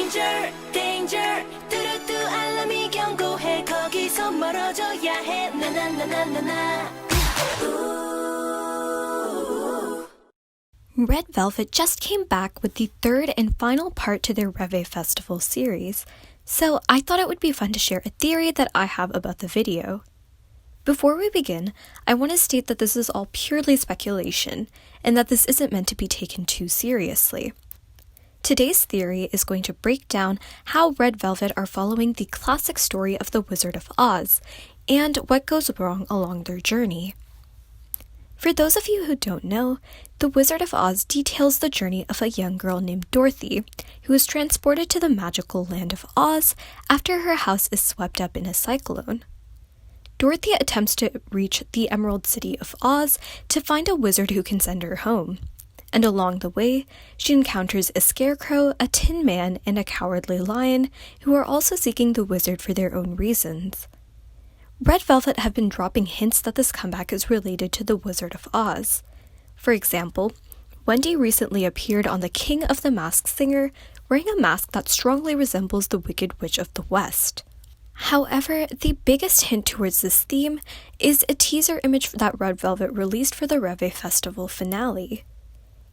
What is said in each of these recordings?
danger, danger. 뚜루뚜 알람이 경고해. 거기서 멀어져야 해. 나나나나나나. Red Velvet just came back with the third and final part to their ReVe Festival series, so I thought it would be fun to share a theory that I have about the video. Before we begin, I want to state that this is all purely speculation, and that this isn't meant to be taken too seriously. Today's theory is going to break down how Red Velvet are following the classic story of the Wizard of Oz, and what goes wrong along their journey. For those of you who don't know, The Wizard of Oz details the journey of a young girl named Dorothy, who is transported to the magical land of Oz after her house is swept up in a cyclone. Dorothy attempts to reach the Emerald City of Oz to find a wizard who can send her home, and along the way, she encounters a scarecrow, a tin man, and a cowardly lion who are also seeking the wizard for their own reasons. Red Velvet have been dropping hints that this comeback is related to the Wizard of Oz. For example, Wendy recently appeared on The King of the Masked Singer wearing a mask that strongly resembles the Wicked Witch of the West. However, the biggest hint towards this theme is a teaser image that Red Velvet released for the ReVe Festival finale.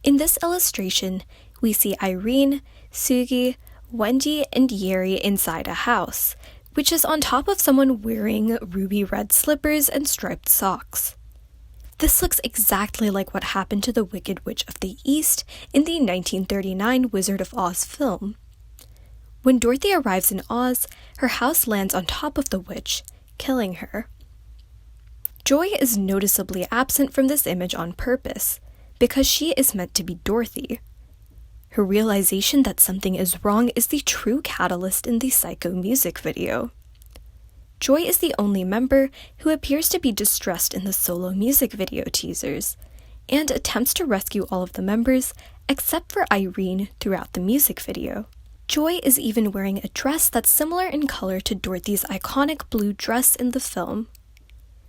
In this illustration, we see Irene, Sugi, Wendy, and Yeri inside a house, which is on top of someone wearing ruby red slippers and striped socks. This looks exactly like what happened to the Wicked Witch of the East in the 1939 Wizard of Oz film. When Dorothy arrives in Oz, her house lands on top of the witch, killing her. Joy is noticeably absent from this image on purpose, because she is meant to be Dorothy. Her realization that something is wrong is the true catalyst in the Psycho music video. Joy is the only member who appears to be distressed in the solo music video teasers, and attempts to rescue all of the members except for Irene throughout the music video. Joy is even wearing a dress that's similar in color to Dorothy's iconic blue dress in the film.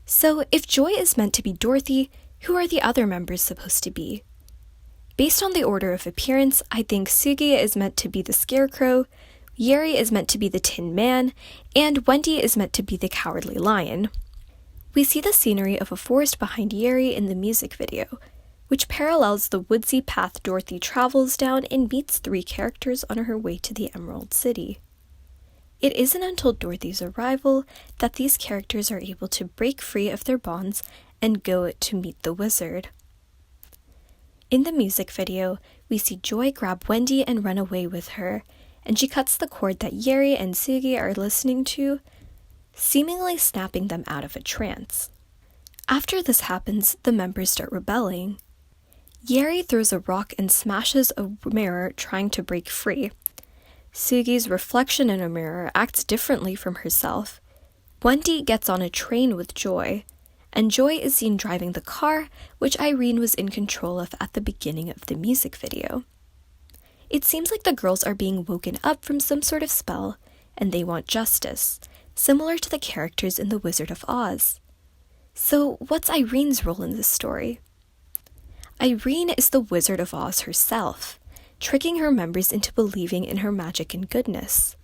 So if Joy is meant to be Dorothy, who are the other members supposed to be? Based on the order of appearance, I think Sugi is meant to be the Scarecrow, Yeri is meant to be the Tin Man, and Wendy is meant to be the Cowardly Lion. We see the scenery of a forest behind Yeri in the music video, which parallels the woodsy path Dorothy travels down and meets three characters on her way to the Emerald City. It isn't until Dorothy's arrival that these characters are able to break free of their bonds and go to meet the wizard. In the music video, we see Joy grab Wendy and run away with her, and she cuts the cord that Yeri and Sugi are listening to, seemingly snapping them out of a trance. After this happens, the members start rebelling. Yeri throws a rock and smashes a mirror trying to break free. Sugi's reflection in a mirror acts differently from herself. Wendy gets on a train with Joy, and Joy is seen driving the car, which Irene was in control of at the beginning of the music video. It seems like the girls are being woken up from some sort of spell, and they want justice, similar to the characters in The Wizard of Oz. So what's Irene's role in this story? Irene is the Wizard of Oz herself, tricking her members into believing in her magic and goodness.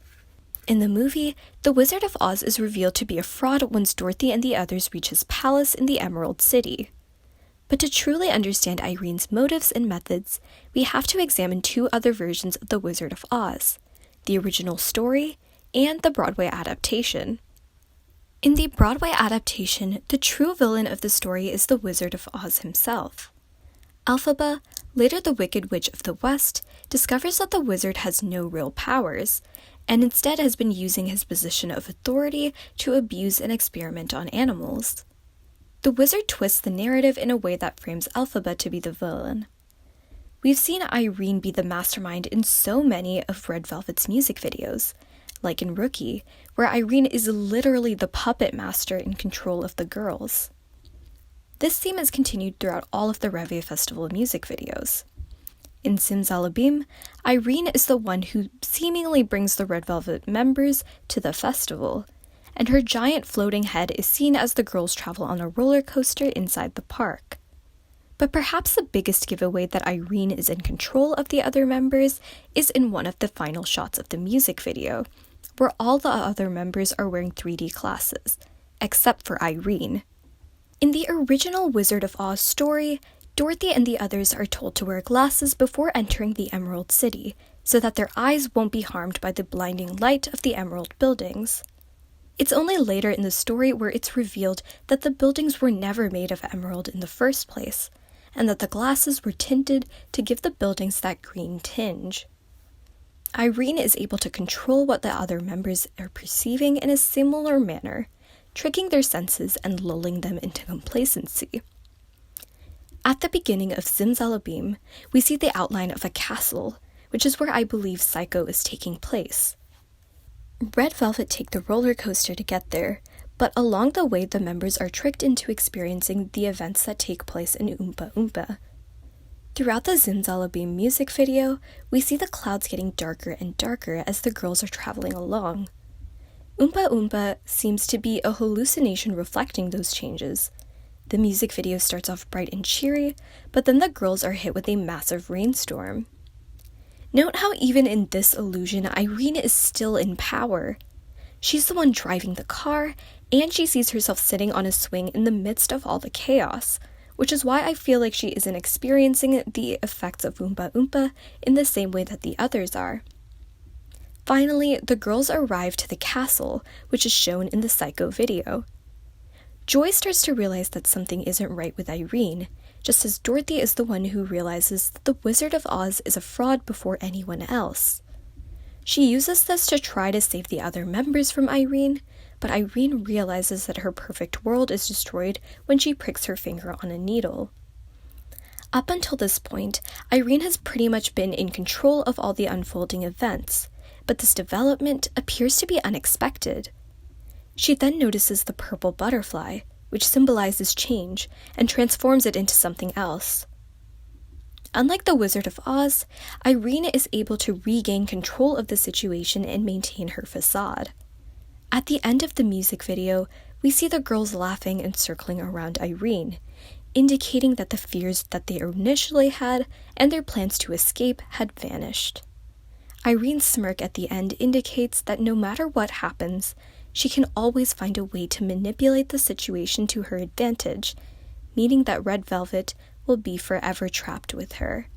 In the movie, the Wizard of Oz is revealed to be a fraud once Dorothy and the others reach his palace in the Emerald City. But to truly understand Irene's motives and methods, we have to examine two other versions of the Wizard of Oz, the original story and the Broadway adaptation. In the Broadway adaptation, the true villain of the story is the Wizard of Oz himself. Elphaba, later the Wicked Witch of the West, discovers that the wizard has no real powers, and instead has been using his position of authority to abuse and experiment on animals. The wizard twists the narrative in a way that frames Elphaba to be the villain. We've seen Irene be the mastermind in so many of Red Velvet's music videos, like in Rookie, where Irene is literally the puppet master in control of the girls. This theme is continued throughout all of the ReVe Festival music videos. In Simsalabim, Irene is the one who seemingly brings the Red Velvet members to the festival, and her giant floating head is seen as the girls travel on a roller coaster inside the park. But perhaps the biggest giveaway that Irene is in control of the other members is in one of the final shots of the music video, where all the other members are wearing 3D glasses, except for Irene. In the original Wizard of Oz story, Dorothy and the others are told to wear glasses before entering the Emerald City, so that their eyes won't be harmed by the blinding light of the emerald buildings. It's only later in the story where it's revealed that the buildings were never made of emerald in the first place, and that the glasses were tinted to give the buildings that green tinge. Irene is able to control what the other members are perceiving in a similar manner, tricking their senses and lulling them into complacency. At the beginning of Zimzalabim, we see the outline of a castle, which is where I believe Psycho is taking place. Red Velvet take the roller coaster to get there, but along the way the members are tricked into experiencing the events that take place in Oompa Oompa. Throughout the Zimzalabim music video, we see the clouds getting darker and darker as the girls are traveling along. Oompa Oompa seems to be a hallucination reflecting those changes. The music video starts off bright and cheery, but then the girls are hit with a massive rainstorm. Note how even in this illusion, Irene is still in power. She's the one driving the car, and she sees herself sitting on a swing in the midst of all the chaos, which is why I feel like she isn't experiencing the effects of Oompa Oompa in the same way that the others are. Finally, the girls arrive to the castle, which is shown in the Psycho video. Joy starts to realize that something isn't right with Irene, just as Dorothy is the one who realizes that the Wizard of Oz is a fraud before anyone else. She uses this to try to save the other members from Irene, but Irene realizes that her perfect world is destroyed when she pricks her finger on a needle. Up until this point, Irene has pretty much been in control of all the unfolding events, but this development appears to be unexpected. She then notices the purple butterfly, which symbolizes change, and transforms it into something else. Unlike the Wizard of Oz, Irene is able to regain control of the situation and maintain her facade. At the end of the music video, we see the girls laughing and circling around Irene, indicating that the fears that they initially had and their plans to escape had vanished. Irene's smirk at the end indicates that no matter what happens, she can always find a way to manipulate the situation to her advantage, meaning that Red Velvet will be forever trapped with her.